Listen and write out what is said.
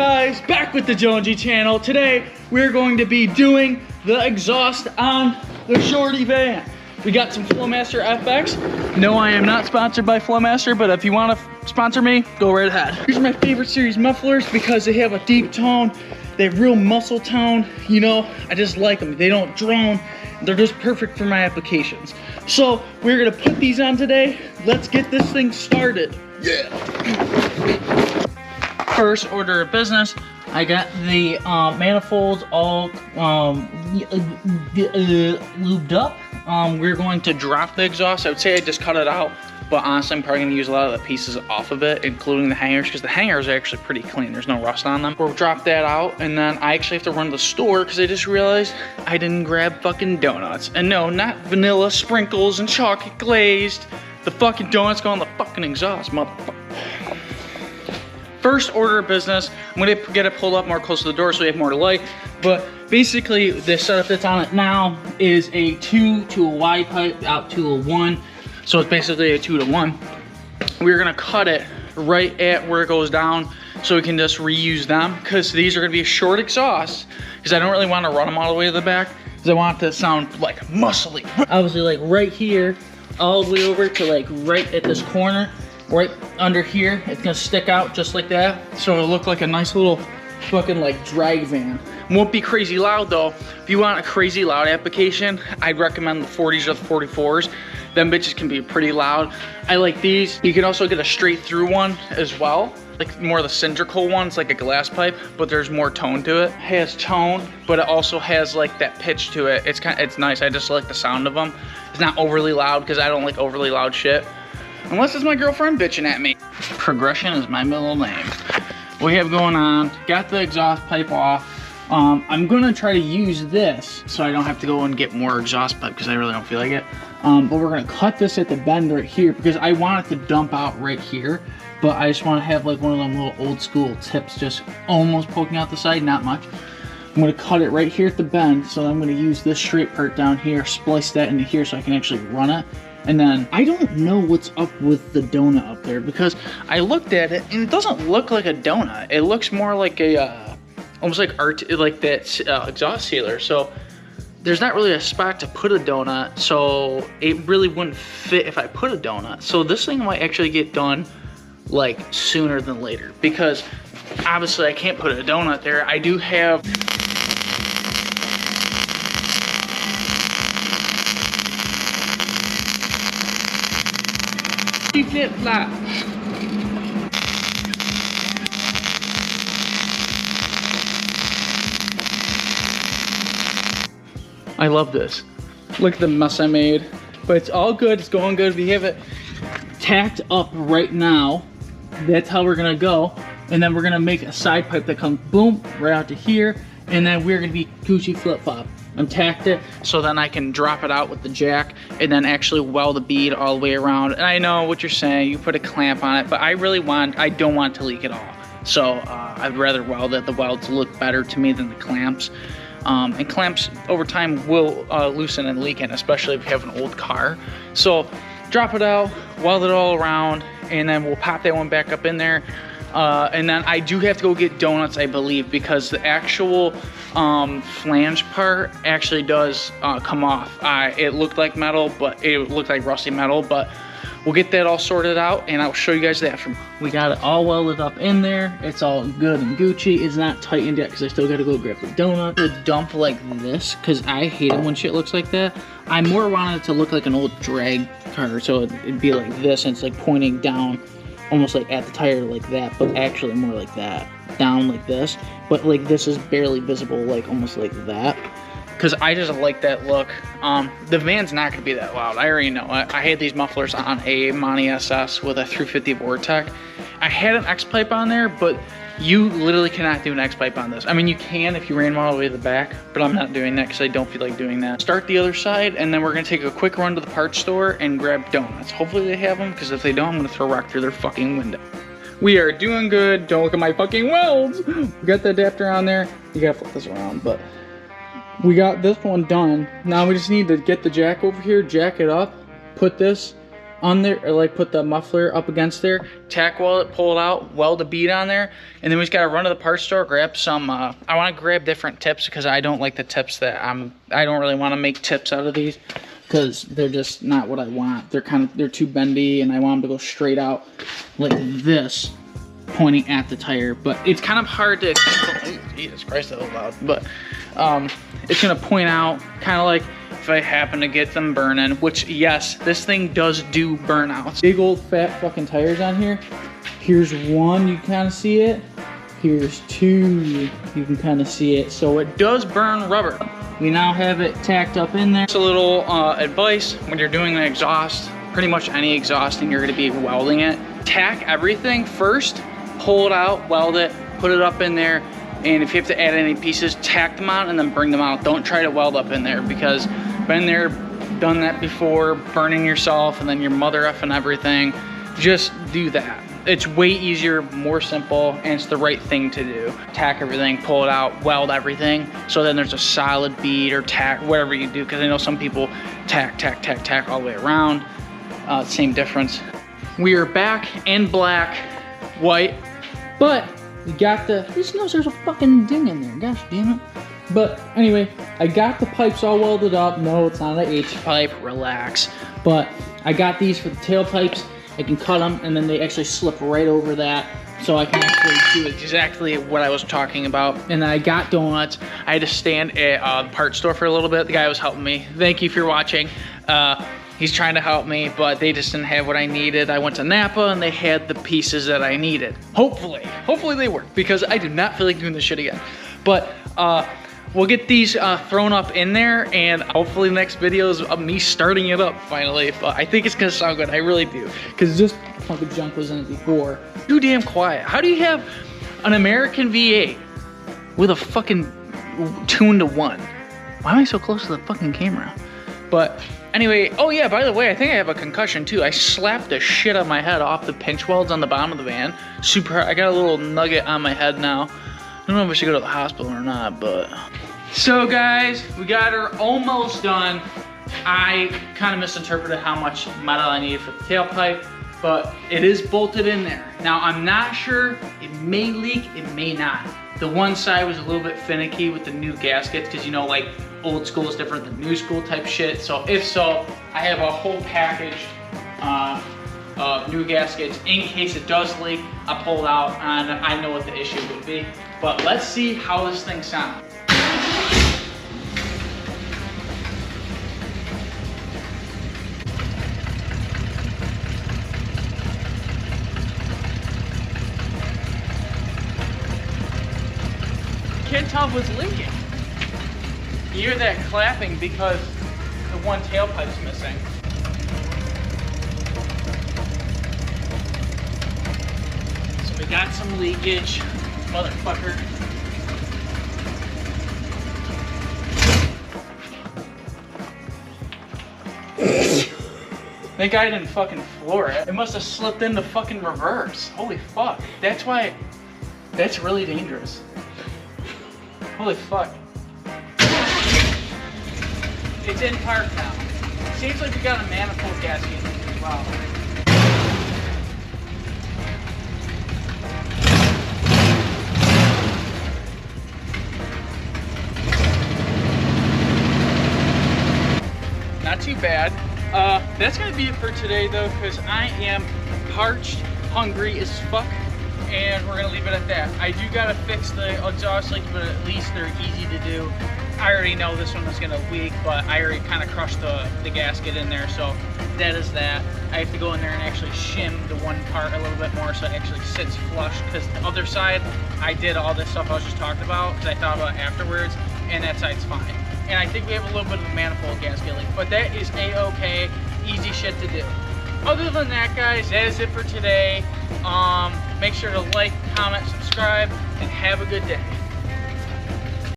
guys, back with the Jonesy channel. Today we're going to be doing the exhaust on the Shorty van. We got some Flowmaster FX. No, I am not sponsored by Flowmaster, but if you want to sponsor me, go right ahead. These are my favorite series mufflers because they have a deep tone. They have real muscle tone. You know, I just like them. They don't drone. They're just perfect for my applications. So we're gonna put these on today. Let's get this thing started. Yeah. First order of business, I got the manifolds all lubed up. We're going to drop the exhaust. I would say I just cut it out, but honestly I'm probably going to use a lot of the pieces off of it, including the hangers, because the hangers are actually pretty clean. There's no rust on them. We'll drop that out, and then I actually have to run to the store because I just realized I didn't grab fucking donuts. And no, not vanilla sprinkles and chocolate glazed. The fucking donuts go on the fucking exhaust, motherfucker. First order of business, I'm gonna get it pulled up more close to the door so we have more light. But basically, the setup that's on it now is a 2 to a Y pipe out to a 1. So it's basically a 2 to 1. We're gonna cut it right at where it goes down so we can just reuse them, because these are gonna be a short exhaust, because I don't really want to run them all the way to the back, because I want it to sound like muscly. Obviously, like right here, all the way over to like right at this corner. Right under here, it's gonna stick out just like that, so it'll look like a nice little fucking like drag van. Won't be crazy loud though. If you want a crazy loud application, I'd recommend the 40s or the 44s. Them bitches can be pretty loud. I like these. You can also get a straight through one as well, like more of the cylindrical ones, like a glass pipe, but there's more tone to it. It has tone, but it also has like that pitch to it. It's nice. I just like the sound of them. It's not overly loud because I don't like overly loud shit. Unless it's my girlfriend bitching at me. Progression is my middle name. What we have going on, got the exhaust pipe off. I'm gonna try to use this so I don't have to go and get more exhaust pipe because I really don't feel like it. But we're gonna cut this at the bend right here because I want it to dump out right here. But I just wanna have like one of them little old school tips just almost poking out the side, not much. I'm gonna cut it right here at the bend, so I'm gonna use this straight part down here, splice that into here so I can actually run it. And then I don't know what's up with the donut up there because I looked at it and it doesn't look like a donut. It looks more like a, almost like like that exhaust sealer. So there's not really a spot to put a donut. So it really wouldn't fit if I put a donut. So this thing might actually get done like sooner than later because obviously I can't put a donut there. I do have flip flop. I love this. Look at the mess I made. But it's all good, it's going good. We have it tacked up right now. That's how we're gonna go. And then we're gonna make a side pipe that comes boom, right out to here. And then we're gonna be Gucci flip flop. I'm tacked it so then I can drop it out with the jack and then actually weld the bead all the way around. And I know what you're saying, you put a clamp on it, but I don't want it to leak at all. So I'd rather weld it. The welds look better to me than the clamps. And clamps over time will loosen and leaken, especially if you have an old car. So drop it out, weld it all around, and then we'll pop that one back up in there. And then I do have to go get donuts, I believe, because the actual flange part actually does come off. It looked like metal, but it looked like rusty metal, but we'll get that all sorted out and I'll show you guys that. We got it all welded up in there. It's all good and Gucci. It's not tightened yet because I still got to go grab the donut. The dump like this, because I hate it when shit looks like that. I more wanted it to look like an old drag car, so it'd be like this and it's like pointing down almost like at the tire like that, but actually more like that, down like this, but like this is barely visible, like almost like that, because I just like that look. The van's not gonna be that loud, I already know it. I had these mufflers on a Monty SS with a 350 Vortec. I had an X-pipe on there, but you literally cannot do an X-pipe on this. I mean, you can if you ran them all the way to the back, but I'm not doing that because I don't feel like doing that. Start the other side, and then we're gonna take a quick run to the parts store and grab donuts. Hopefully they have them, because if they don't, I'm gonna throw a rock through their fucking window. We are doing good. Don't look at my fucking welds. We got the adapter on there. You gotta flip this around, but we got this one done. Now we just need to get the jack over here, jack it up, put this on there, or like put the muffler up against there, tack weld it, pull it out, weld a bead on there, and then we just gotta run to the parts store, grab some, I wanna grab different tips because I don't like the tips that I don't really wanna make tips out of these because they're just not what I want. They're too bendy, and I want them to go straight out like this, pointing at the tire. But it's kind of hard to, oh, Jesus Christ, that was loud. But it's gonna point out kind of like if I happen to get them burning, which yes, this thing does do burnouts. Big old fat fucking tires on here. Here's one, you kind of see it. Here's two, you can kind of see it. So it does burn rubber. We now have it tacked up in there. Just a little advice when you're doing an exhaust, pretty much any exhausting, you're gonna be welding it. Tack everything first, pull it out, weld it, put it up in there, and if you have to add any pieces, tack them out and then bring them out. Don't try to weld up in there because been there, done that before, burning yourself and then your mother effing everything. Just do that. It's way easier, more simple, and it's the right thing to do. Tack everything, pull it out, weld everything, so then there's a solid bead or tack, whatever you do, because I know some people tack all the way around. Same difference. We are back in black, white, but we got the, this knows there's a fucking ding in there, gosh damn it. But anyway, I got the pipes all welded up. No, it's not an H pipe, relax. But I got these for the tailpipes. I can cut them and then they actually slip right over that. So I can actually do exactly what I was talking about. And then I got donuts. I had to stand at the parts store for a little bit. The guy was helping me. Thank you if you're watching. He's trying to help me, but they just didn't have what I needed. I went to Napa and they had the pieces that I needed. Hopefully they work because I do not feel like doing this shit again. But we'll get these thrown up in there, and hopefully the next video is of me starting it up finally. But I think it's gonna sound good, I really do. Cause this fucking junk was in it before. Too damn quiet. How do you have an American V8 with a fucking tuned to 1? Why am I so close to the fucking camera? But anyway, oh yeah, by the way, I think I have a concussion too. I slapped the shit out of my head off the pinch welds on the bottom of the van. Super hard. I got a little nugget on my head now. I don't know if I should go to the hospital or not, but. So guys, we got her almost done. I kind of misinterpreted how much metal I needed for the tailpipe, but it is bolted in there. Now I'm not sure, it may leak, it may not. The one side was a little bit finicky with the new gaskets, because you know, like old school is different than new school type shit. So if so, I have a whole package of new gaskets in case it does leak. I pull it out and I know what the issue would be. But let's see how this thing sounds. Can't tell if it's leaking. You hear that clapping because the one tailpipe's missing. So we got some leakage, motherfucker. That guy didn't fucking floor it. It must have slipped into fucking reverse. Holy fuck. That's why, that's really dangerous. Holy fuck. It's in park now. Seems like we got a manifold gasket in here as well. Not too bad. That's gonna be it for today though, because I am parched, hungry as fuck. And we're gonna leave it at that. I do gotta fix the exhaust leaks, but at least they're easy to do. I already know this one was gonna leak, but I already kind of crushed the gasket in there, so that is that. I have to go in there and actually shim the one part a little bit more so it actually sits flush, because the other side, I did all this stuff I was just talking about, because I thought about it afterwards, and that side's fine. And I think we have a little bit of a manifold gasket leak, but that is a-okay, easy shit to do. Other than that, guys, that is it for today. Make sure to like, comment, subscribe, and have a good day.